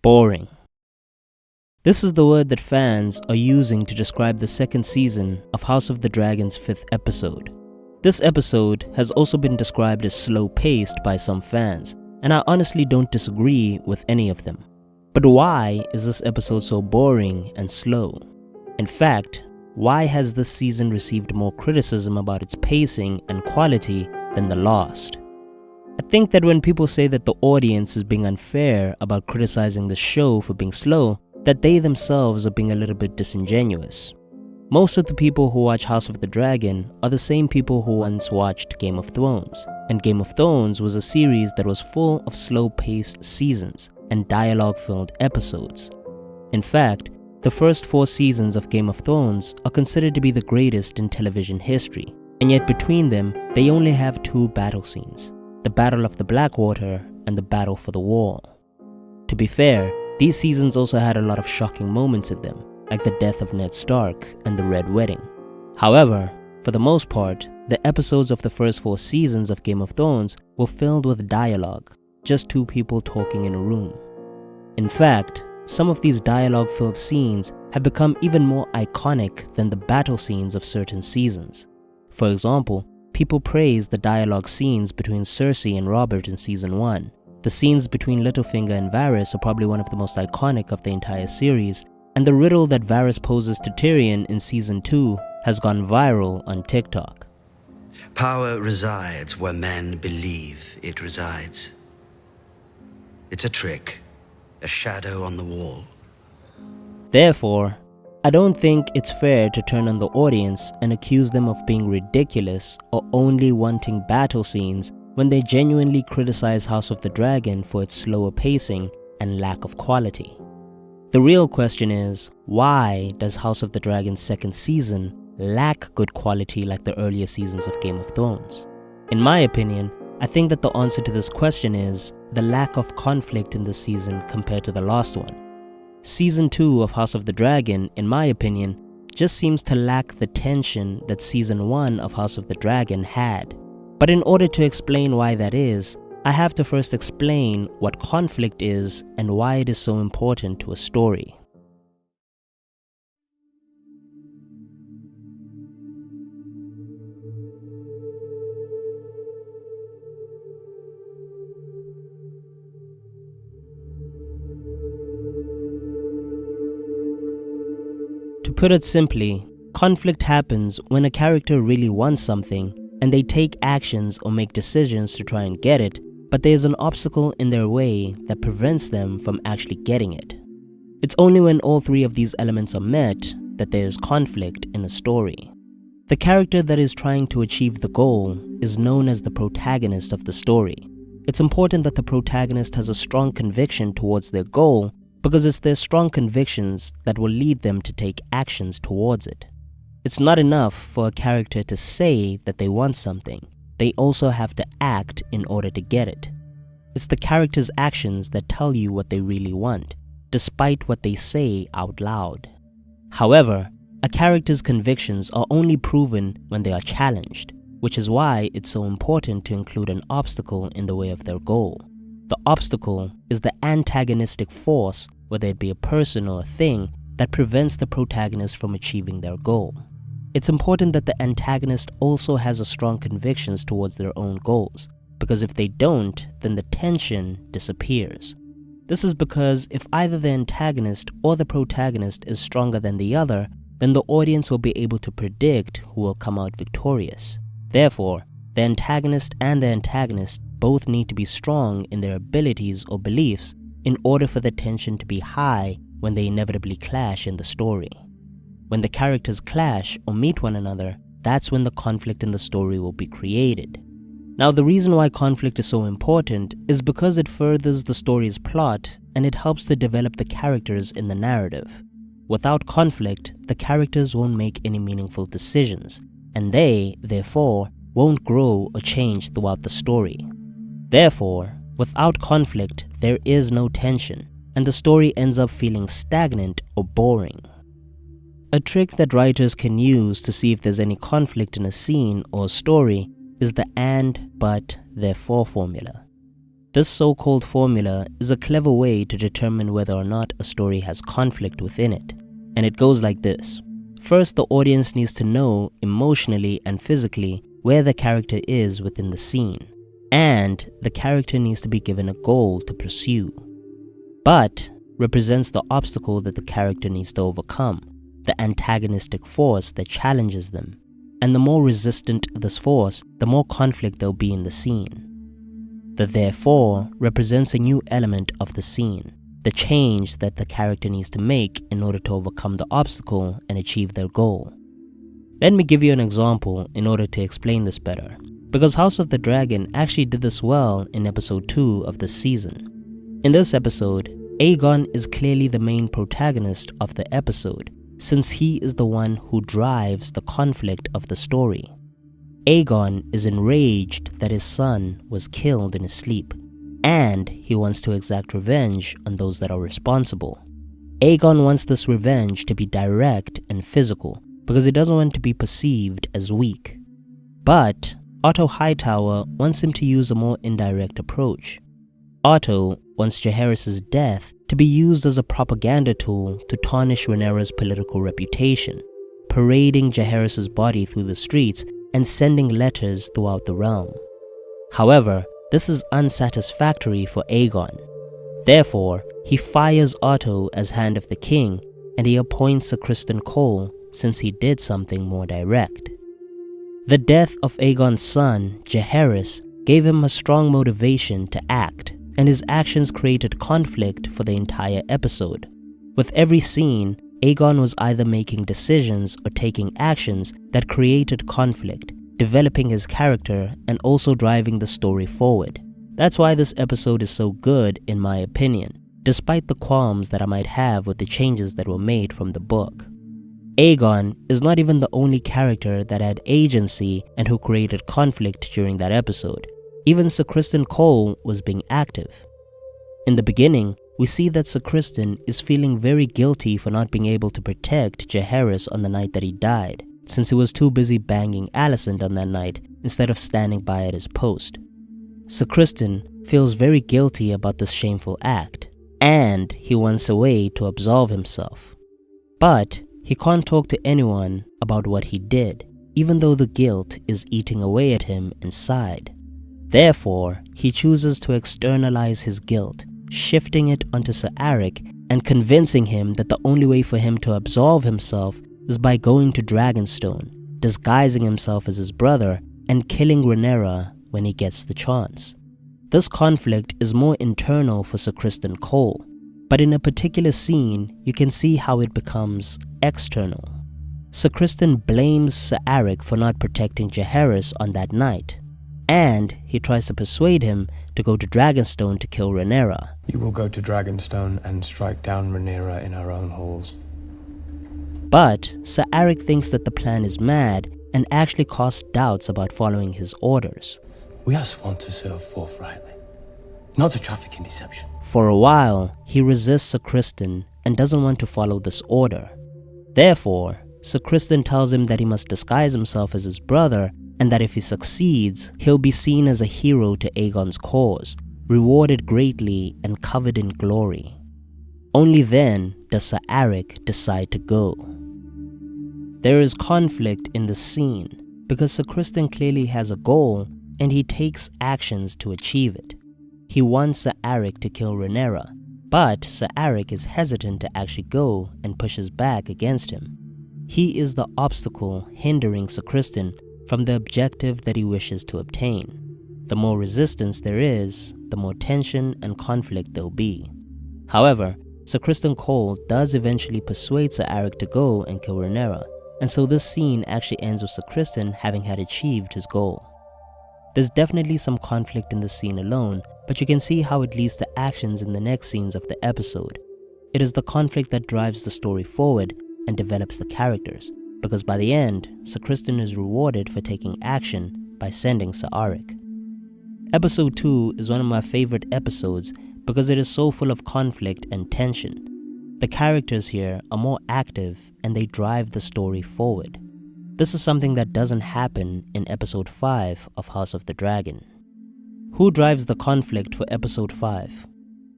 Boring. This is the word that fans are using to describe the second season of House of the Dragon's 5th episode. This episode has also been described as slow-paced by some fans, and I honestly don't disagree with any of them. But why is this episode so boring and slow? In fact, why has this season received more criticism about its pacing and quality than the last? I think that when people say that the audience is being unfair about criticizing the show for being slow, that they themselves are being a little bit disingenuous. Most of the people who watch House of the Dragon are the same people who once watched Game of Thrones, and Game of Thrones was a series that was full of slow-paced seasons and dialogue-filled episodes. In fact, the first 4 seasons of Game of Thrones are considered to be the greatest in television history, and yet between them, they only have 2 battle scenes: the Battle of the Blackwater and the Battle for the Wall. To be fair, these seasons also had a lot of shocking moments in them, like the death of Ned Stark and the Red Wedding. However, for the most part, the episodes of the first 4 seasons of Game of Thrones were filled with dialogue, just 2 people talking in a room. In fact, some of these dialogue-filled scenes have become even more iconic than the battle scenes of certain seasons. For example, people praise the dialogue scenes between Cersei and Robert in Season 1. The scenes between Littlefinger and Varys are probably one of the most iconic of the entire series, and the riddle that Varys poses to Tyrion in Season 2 has gone viral on TikTok. Power resides where men believe it resides. It's a trick, a shadow on the wall. Therefore, I don't think it's fair to turn on the audience and accuse them of being ridiculous or only wanting battle scenes when they genuinely criticize House of the Dragon for its slower pacing and lack of quality. The real question is, why does House of the Dragon's second season lack good quality like the earlier seasons of Game of Thrones? In my opinion, I think that the answer to this question is the lack of conflict in this season compared to the last one. Season 2 of House of the Dragon, in my opinion, just seems to lack the tension that Season 1 of House of the Dragon had. But in order to explain why that is, I have to first explain what conflict is and why it is so important to a story. To put it simply, conflict happens when a character really wants something and they take actions or make decisions to try and get it, but there's an obstacle in their way that prevents them from actually getting it. It's only when all 3 of these elements are met that there is conflict in a story. The character that is trying to achieve the goal is known as the protagonist of the story. It's important that the protagonist has a strong conviction towards their goal because it's their strong convictions that will lead them to take actions towards it. It's not enough for a character to say that they want something. They also have to act in order to get it. It's the character's actions that tell you what they really want, despite what they say out loud. However, a character's convictions are only proven when they are challenged, which is why it's so important to include an obstacle in the way of their goal. The obstacle is the antagonistic force, whether it be a person or a thing, that prevents the protagonist from achieving their goal. It's important that the antagonist also has a strong convictions towards their own goals, because if they don't, then the tension disappears. This is because if either the antagonist or the protagonist is stronger than the other, then the audience will be able to predict who will come out victorious. Therefore, the antagonist and the antagonist both need to be strong in their abilities or beliefs in order for the tension to be high when they inevitably clash in the story. When the characters clash or meet one another, that's when the conflict in the story will be created. Now, the reason why conflict is so important is because it furthers the story's plot and it helps to develop the characters in the narrative. Without conflict, the characters won't make any meaningful decisions, and they, therefore, won't grow or change throughout the story. Therefore, without conflict, there is no tension, and the story ends up feeling stagnant or boring. A trick that writers can use to see if there's any conflict in a scene or a story is the and, but, therefore formula. This so-called formula is a clever way to determine whether or not a story has conflict within it, and it goes like this. First, the audience needs to know emotionally and physically where the character is within the scene, and the character needs to be given a goal to pursue. But represents the obstacle that the character needs to overcome, the antagonistic force that challenges them, and the more resistant this force, the more conflict there'll be in the scene. The therefore represents a new element of the scene, the change that the character needs to make in order to overcome the obstacle and achieve their goal. Let me give you an example in order to explain this better, because House of the Dragon actually did this well in episode 2 of this season. In this episode, Aegon is clearly the main protagonist of the episode, since he is the one who drives the conflict of the story. Aegon is enraged that his son was killed in his sleep, and he wants to exact revenge on those that are responsible. Aegon wants this revenge to be direct and physical because he doesn't want to be perceived as weak. But Otto Hightower wants him to use a more indirect approach. Otto wants Jaehaerys' death to be used as a propaganda tool to tarnish Rhaenyra's political reputation, parading Jaehaerys' body through the streets and sending letters throughout the realm. However, this is unsatisfactory for Aegon. Therefore, he fires Otto as Hand of the King and he appoints Sir Criston Cole since he did something more direct. The death of Aegon's son, Jaehaerys, gave him a strong motivation to act, and his actions created conflict for the entire episode. With every scene, Aegon was either making decisions or taking actions that created conflict, developing his character and also driving the story forward. That's why this episode is so good in my opinion, despite the qualms that I might have with the changes that were made from the book. Aegon is not even the only character that had agency and who created conflict during that episode. Even Sir Criston Cole was being active. In the beginning, we see that Sir Criston is feeling very guilty for not being able to protect Jaehaerys on the night that he died, since he was too busy banging Alicent on that night instead of standing by at his post. Sir Criston feels very guilty about this shameful act, and he wants a way to absolve himself. But he can't talk to anyone about what he did, even though the guilt is eating away at him inside. Therefore, he chooses to externalize his guilt, shifting it onto Sir Arik and convincing him that the only way for him to absolve himself is by going to Dragonstone, disguising himself as his brother, and killing Rhaenyra when he gets the chance. This conflict is more internal for Sir Criston Cole, but in a particular scene, you can see how it becomes external. Sir Criston blames Sir Arik for not protecting Jaehaerys on that night, and he tries to persuade him to go to Dragonstone to kill Rhaenyra. You will go to Dragonstone and strike down Rhaenyra in her own halls. But Sir Arik thinks that the plan is mad and actually casts doubts about following his orders. We are sworn to serve forthrightly, not to traffic in deception. For a while, he resists Sir Criston and doesn't want to follow this order. Therefore, Sir Criston tells him that he must disguise himself as his brother and that if he succeeds, he'll be seen as a hero to Aegon's cause, rewarded greatly and covered in glory. Only then does Sir Arik decide to go. There is conflict in the scene because Sir Criston clearly has a goal and he takes actions to achieve it. He wants Sir Arik to kill Rhaenyra, but Sir Arik is hesitant to actually go and pushes back against him. He is the obstacle hindering Sir Criston from the objective that he wishes to obtain. The more resistance there is, the more tension and conflict there'll be. However, Sir Criston Cole does eventually persuade Sir Arik to go and kill Rhaenyra, and so this scene actually ends with Sir Criston having had achieved his goal. There's definitely some conflict in the scene alone, but you can see how it leads to actions in the next scenes of the episode. It is the conflict that drives the story forward and develops the characters, because by the end, Sir Criston is rewarded for taking action by sending Sir Arik. Episode 2 is one of my favorite episodes because it is so full of conflict and tension. The characters here are more active and they drive the story forward. This is something that doesn't happen in episode 5 of House of the Dragon. Who drives the conflict for episode 5?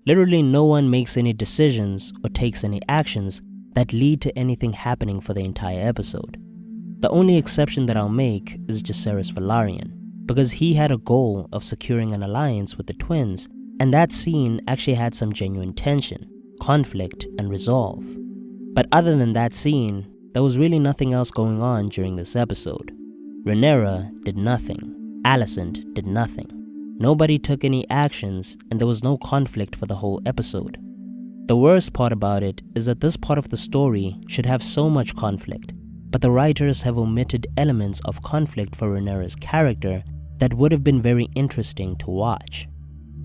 Literally no one makes any decisions or takes any actions that lead to anything happening for the entire episode. The only exception that I'll make is Jacaerys Velaryon, because he had a goal of securing an alliance with the twins, and that scene actually had some genuine tension, conflict, and resolve. But other than that scene, there was really nothing else going on during this episode. Rhaenyra did nothing. Alicent did nothing. Nobody took any actions, and there was no conflict for the whole episode. The worst part about it is that this part of the story should have so much conflict, but the writers have omitted elements of conflict for Rhaenyra's character that would have been very interesting to watch.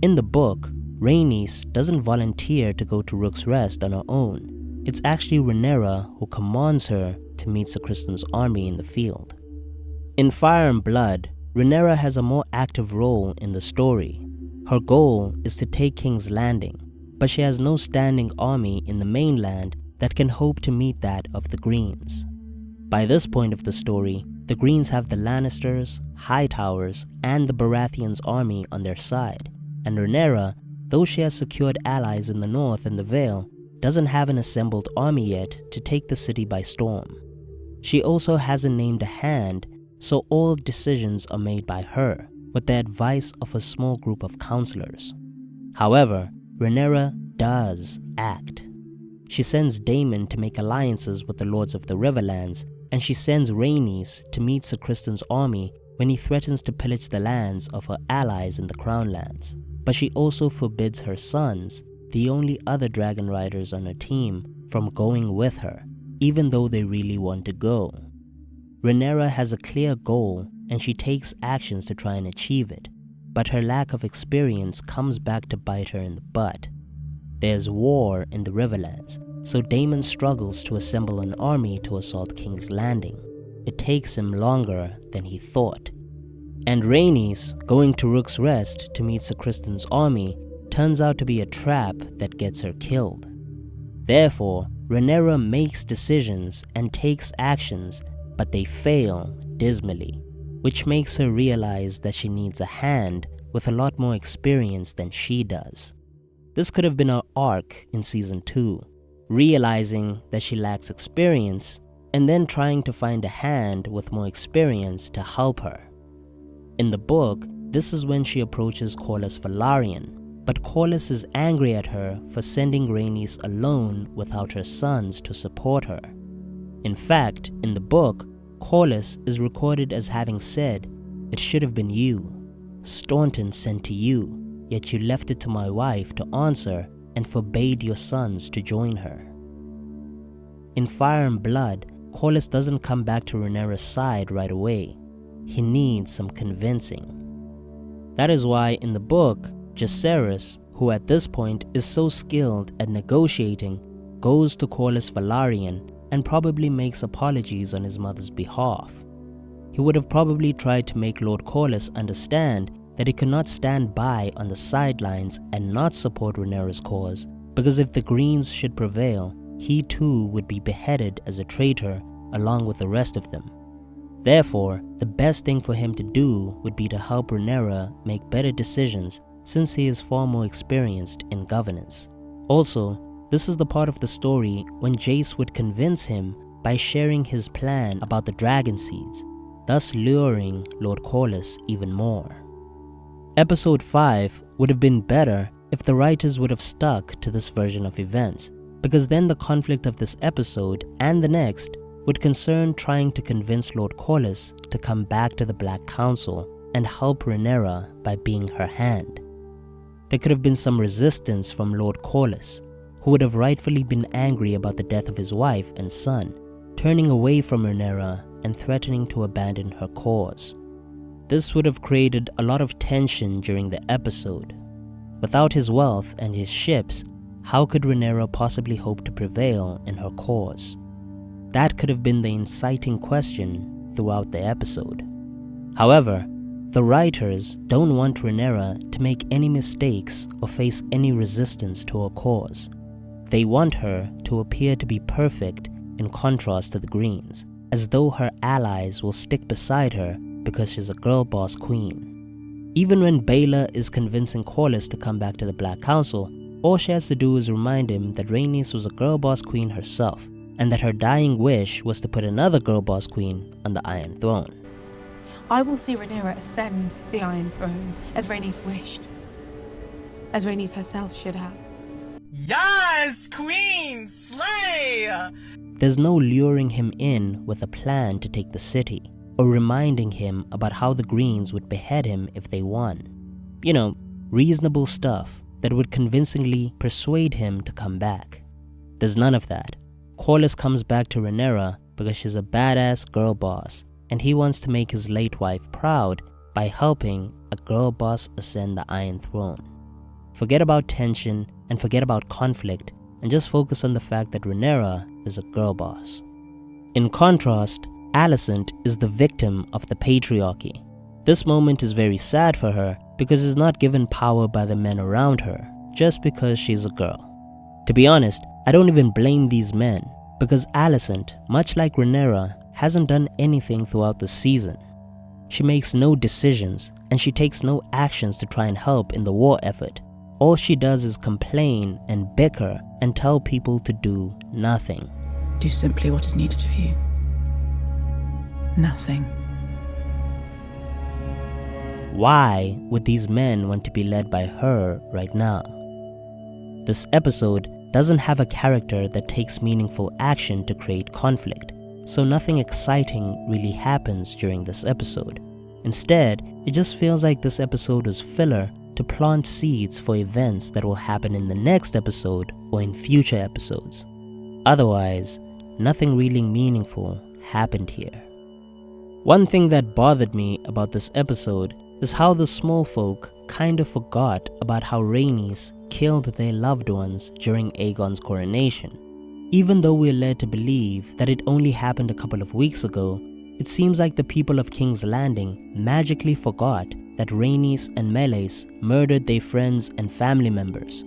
In the book, Rhaenys doesn't volunteer to go to Rook's Rest on her own. It's actually Rhaenyra who commands her to meet Ser Criston's army in the field. In Fire and Blood, Rhaenyra has a more active role in the story. Her goal is to take King's Landing, but she has no standing army in the mainland that can hope to meet that of the Greens. By this point of the story, the Greens have the Lannisters, Hightowers, and the Baratheons' army on their side, and Rhaenyra, though she has secured allies in the north and the Vale, doesn't have an assembled army yet to take the city by storm. She also hasn't named a hand, so all decisions are made by her, with the advice of a small group of counselors. However, Rhaenyra does act. She sends Daemon to make alliances with the Lords of the Riverlands, and she sends Rhaenys to meet Ser Criston's army when he threatens to pillage the lands of her allies in the Crownlands. But she also forbids her sons, the only other dragon riders on her team, from going with her, even though they really want to go. Rhaenyra has a clear goal and she takes actions to try and achieve it, but her lack of experience comes back to bite her in the butt. There's war in the Riverlands, so Daemon struggles to assemble an army to assault King's Landing. It takes him longer than he thought. And Rhaenys, going to Rook's Rest to meet Ser Criston's army, turns out to be a trap that gets her killed. Therefore, Rhaenyra makes decisions and takes actions, but they fail dismally, which makes her realize that she needs a hand with a lot more experience than she does. This could have been her arc in Season 2, realizing that she lacks experience and then trying to find a hand with more experience to help her. In the book, this is when she approaches Corlys Velaryon, but Corlys is angry at her for sending Rhaenys alone without her sons to support her. In fact, in the book, Corlys is recorded as having said, "It should have been you. Staunton sent to you, yet you left it to my wife to answer and forbade your sons to join her." In Fire and Blood, Corlys doesn't come back to Rhaenyra's side right away. He needs some convincing. That is why in the book, Jacaerys, who at this point is so skilled at negotiating, goes to Corlys Velaryon and probably makes apologies on his mother's behalf. He would have probably tried to make Lord Corlys understand that he could not stand by on the sidelines and not support Rhaenyra's cause, because if the Greens should prevail, he too would be beheaded as a traitor along with the rest of them. Therefore, the best thing for him to do would be to help Rhaenyra make better decisions, since he is far more experienced in governance. Also, this is the part of the story when Jace would convince him by sharing his plan about the dragon seeds, thus luring Lord Corlys even more. Episode 5 would have been better if the writers would have stuck to this version of events, because then the conflict of this episode and the next would concern trying to convince Lord Corlys to come back to the Black Council and help Rhaenyra by being her hand. There could have been some resistance from Lord Corlys, who would have rightfully been angry about the death of his wife and son, turning away from Rhaenyra and threatening to abandon her cause. This would have created a lot of tension during the episode. Without his wealth and his ships, how could Rhaenyra possibly hope to prevail in her cause? That could have been the inciting question throughout the episode. However, the writers don't want Rhaenyra to make any mistakes or face any resistance to her cause. They want her to appear to be perfect in contrast to the Greens, as though her allies will stick beside her because she's a girl boss queen. Even when Baela is convincing Corlys to come back to the Black Council, all she has to do is remind him that Rhaenys was a girl boss queen herself, and that her dying wish was to put another girl boss queen on the Iron Throne. I will see Rhaenyra ascend the Iron Throne, as Rhaenys wished. As Rhaenys herself should have. Yes, Queen! Slay! There's no luring him in with a plan to take the city, or reminding him about how the Greens would behead him if they won. You know, reasonable stuff that would convincingly persuade him to come back. There's none of that. Corlys comes back to Rhaenyra because she's a badass girl boss, and he wants to make his late wife proud by helping a girl boss ascend the Iron Throne. Forget about tension and forget about conflict, and just focus on the fact that Rhaenyra is a girl boss. In contrast, Alicent is the victim of the patriarchy. This moment is very sad for her because she's not given power by the men around her just because she's a girl. To be honest, I don't even blame these men because Alicent, much like Rhaenyra, hasn't done anything throughout the season. She makes no decisions and she takes no actions to try and help in the war effort. All she does is complain and bicker and tell people to do nothing. Do simply what is needed of you. Nothing. Why would these men want to be led by her right now? This episode doesn't have a character that takes meaningful action to create conflict, so nothing exciting really happens during this episode. Instead, it just feels like this episode was filler to plant seeds for events that will happen in the next episode or in future episodes. Otherwise, nothing really meaningful happened here. One thing that bothered me about this episode is how the small folk kind of forgot about how Rhaenys killed their loved ones during Aegon's coronation. Even though we're led to believe that it only happened a couple of weeks ago, it seems like the people of King's Landing magically forgot that Rhaenys and Meleys murdered their friends and family members.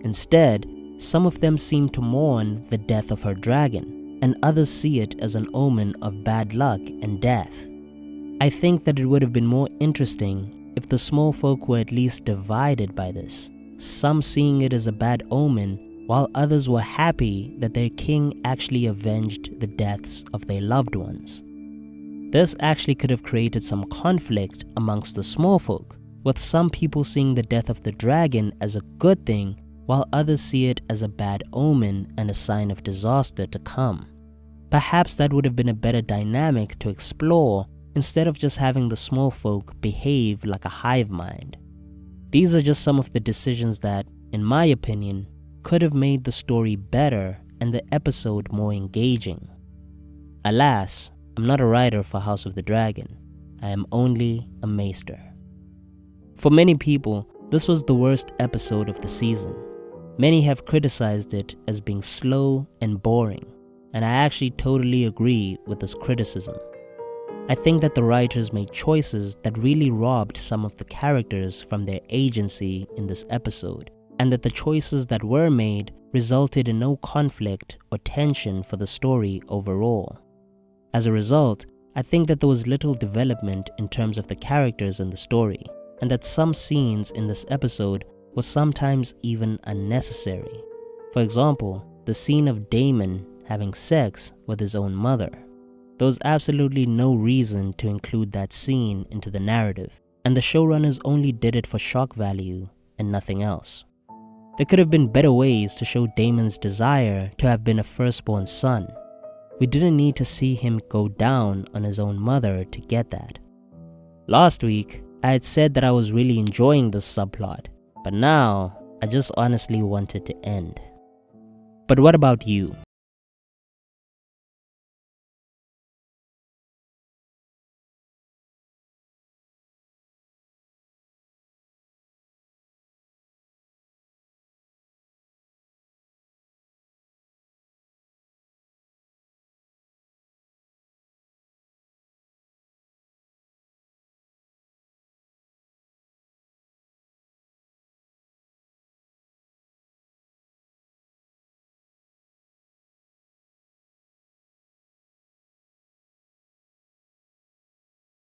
Instead, some of them seem to mourn the death of her dragon, and others see it as an omen of bad luck and death. I think that it would have been more interesting if the small folk were at least divided by this, some seeing it as a bad omen, while others were happy that their king actually avenged the deaths of their loved ones. This actually could have created some conflict amongst the small folk, with some people seeing the death of the dragon as a good thing, while others see it as a bad omen and a sign of disaster to come. Perhaps that would have been a better dynamic to explore instead of just having the small folk behave like a hive mind. These are just some of the decisions that, in my opinion, could have made the story better and the episode more engaging. Alas, I'm not a writer for House of the Dragon. I am only a maester. For many people, this was the worst episode of the season. Many have criticized it as being slow and boring, and I actually totally agree with this criticism. I think that the writers made choices that really robbed some of the characters from their agency in this episode, and that the choices that were made resulted in no conflict or tension for the story overall. As a result, I think that there was little development in terms of the characters in the story, and that some scenes in this episode were sometimes even unnecessary. For example, the scene of Daemon having sex with his own mother. There was absolutely no reason to include that scene into the narrative, and the showrunners only did it for shock value and nothing else. There could have been better ways to show Daemon's desire to have been a firstborn son. We didn't need to see him go down on his own mother to get that. Last week, I had said that I was really enjoying this subplot, but now I just honestly want it to end. But what about you?